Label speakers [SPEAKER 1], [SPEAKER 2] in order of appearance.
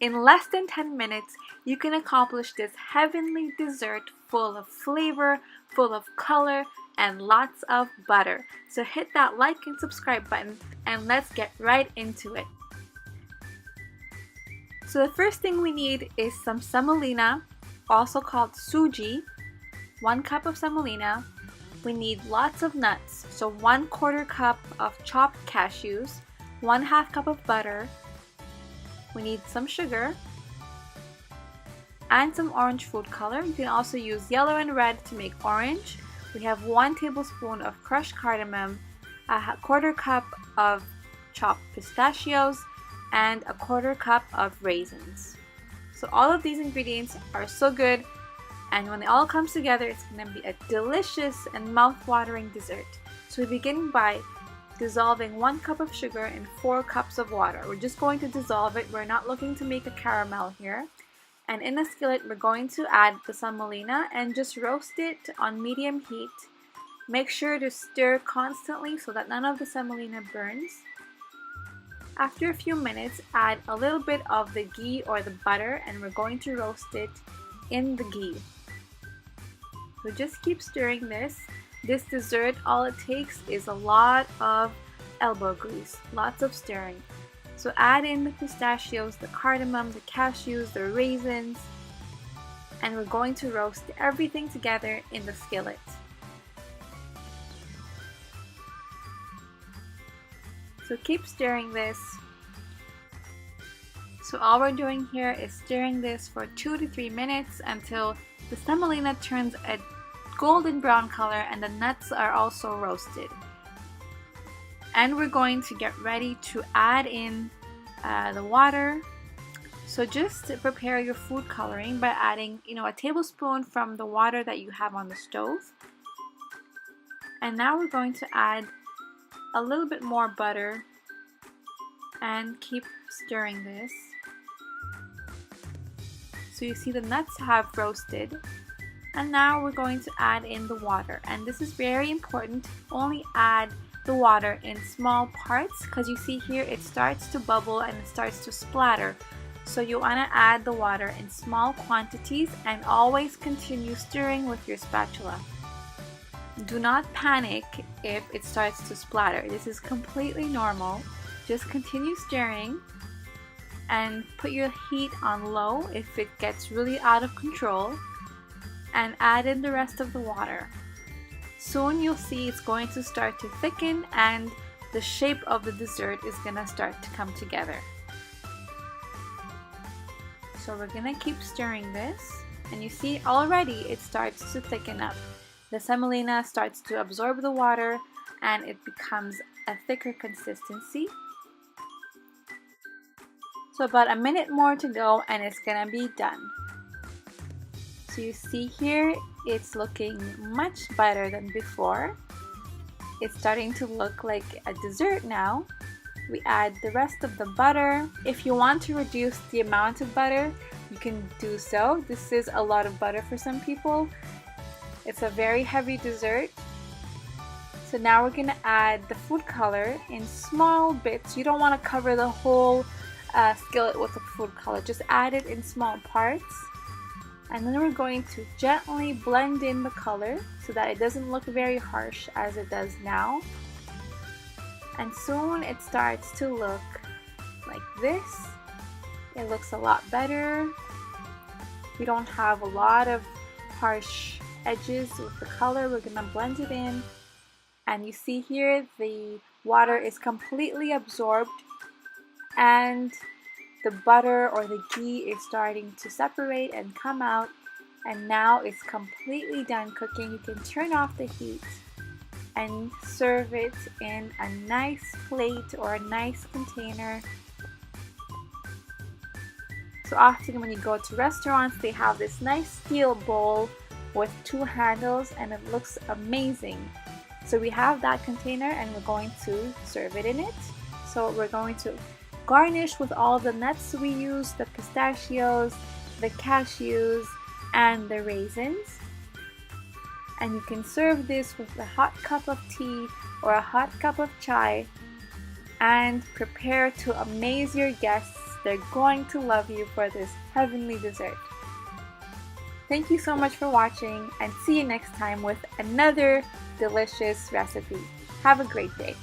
[SPEAKER 1] In less than 10 minutes, you can accomplish this heavenly dessert full of flavor, full of color, and lots of butter. So hit that like and subscribe button and let's get right into it. So the first thing we need is some semolina, also called Sooji, 1 cup of semolina. We need lots of nuts, so 1/4 cup of chopped cashews, 1/2 cup of butter. We need some sugar and some orange food color. You can also use yellow and red to make orange. We have 1 tablespoon of crushed cardamom, 1/4 cup of chopped pistachios, and 1/4 cup of raisins. So all of these ingredients are so good, and when it all comes together, it's going to be a delicious and mouth-watering dessert. So we begin by dissolving 1 cup of sugar in 4 cups of water. We're just going to dissolve it. We're not looking to make a caramel here. And in a skillet, we're going to add the semolina and just roast it on medium heat. Make sure to stir constantly so that none of the semolina burns. After a few minutes, add a little bit of the ghee or the butter, and we're going to roast it in the ghee. So just keep stirring this. This dessert, all it takes is a lot of elbow grease, lots of stirring. So add in the pistachios, the cardamom, the cashews, the raisins, and we're going to roast everything together in the skillet. So keep stirring this. So all we're doing here is stirring this for 2 to 3 minutes until the semolina turns a golden brown color and the nuts are also roasted. And we're going to get ready to add in the water. So just prepare your food coloring by adding, a tablespoon from the water that you have on the stove. And now we're going to add a little bit more butter and keep stirring this. So you see the nuts have roasted, and now we're going to add in the water, and this is very important. Only add the water in small parts because you see here it starts to bubble and it starts to splatter. So you want to add the water in small quantities and always continue stirring with your spatula. Do not panic if it starts to splatter. This is completely normal. Just continue stirring and put your heat on low if it gets really out of control, and add in the rest of the water. Soon you'll see it's going to start to thicken and the shape of the dessert is going to start to come together. So we're going to keep stirring this, and you see already it starts to thicken up. The semolina starts to absorb the water and it becomes a thicker consistency. So about a minute more to go and it's gonna be done. So you see here it's looking much better than before. It's starting to look like a dessert now. We add the rest of the butter. If you want to reduce the amount of butter, you can do so. This is a lot of butter for some people. It's a very heavy dessert. So now we're gonna add the food color in small bits. You don't want to cover the whole skillet with the food color. Just add it in small parts. And then we're going to gently blend in the color so that it doesn't look very harsh as it does now. And soon it starts to look like this. It looks a lot better. We don't have a lot of harsh edges with the color. We're gonna blend it in, and you see here the water is completely absorbed and the butter or the ghee is starting to separate and come out, and now it's completely done cooking. You can turn off the heat and serve it in a nice plate or a nice container. So often when you go to restaurants, they have this nice steel bowl with 2 handles and it looks amazing. So we have that container and we're going to serve it in it. So we're going to garnish with all the nuts we use, the pistachios, the cashews, and the raisins. And you can serve this with a hot cup of tea or a hot cup of chai and prepare to amaze your guests They're going to love you for this heavenly dessert. Thank you so much for watching, and see you next time with another delicious recipe. Have a great day.